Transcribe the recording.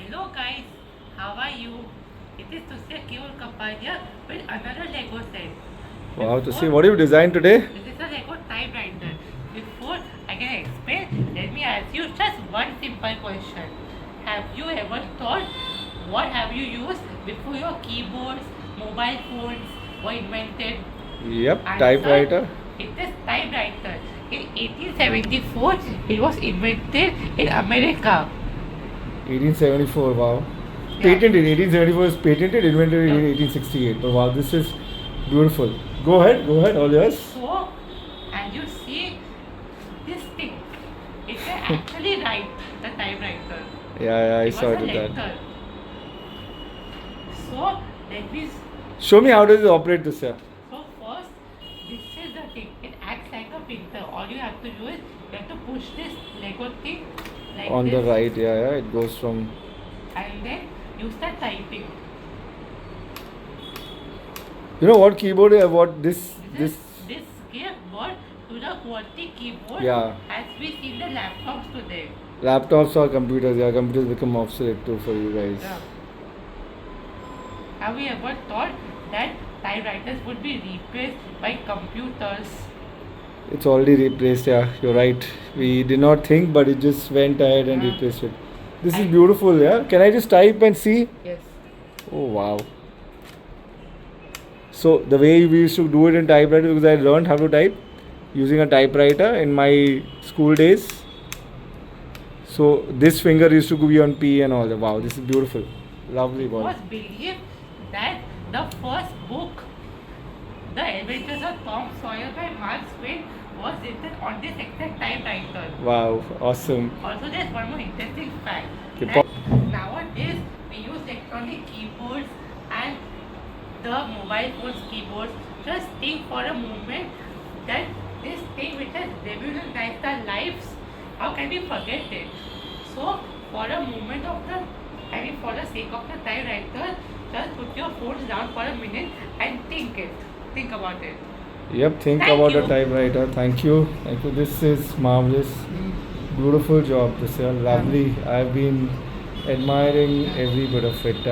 Hello guys, how are you? It is Tusya Keyur Kapadia with another Lego set. Wow, to see what you designed today? This is a Lego Typewriter. Before I can explain, let me ask you just one simple question. Have you ever thought what have you used before your keyboards, mobile phones were invented? Yep, Answer, typewriter. it is typewriter. In 1874, it was invented in America. 1874, wow. Yeah. Patented, 1874 is patented, invented in 1868. But wow, this is beautiful. Go ahead, all yours. So, and you see this thing, it can actually write the typewriter. Yeah, I It saw was a it with that. letter. So, let me. Show me how does it operate this here. So first, this is the thing. It acts like a printer. All you have to do is you have to push this Lego thing like On this, the right, yeah, it goes from. and then you start typing. You know what keyboard? What this. This keyboard to the QWERTY keyboard, Yeah. as we see in the laptops today. Laptops or computers, yeah, computers become obsolete too for you guys. Yeah. Have you ever thought that typewriters would be replaced by computers? It's already replaced, yeah, you're right. We did not think, but it just went ahead and Yeah. replaced it. This is beautiful, yeah. Can I just type and see? Yes. Oh wow. So the way we used to do it in typewriter, because I learned how to type using a typewriter in my school days. So this finger used to be on P and all that. Wow, this is beautiful. Lovely It ball. was believed that the first book, The Adventures of Tom Sawyer by Mark Twain, was written on this exact typewriter. Wow, awesome. Also, there's one more interesting fact. Okay, That nowadays we use electronic keyboards and the mobile phones keyboards. Just think for a moment that this thing which has revolutionized our lives, how can we forget it? So, for a moment of the, for the sake of the typewriter, just put your phones down for a minute and think about it. Yep, think Thank about you. a typewriter. Thank you. Thank you. This is marvelous. Beautiful job, this is lovely. I've been admiring every bit of it.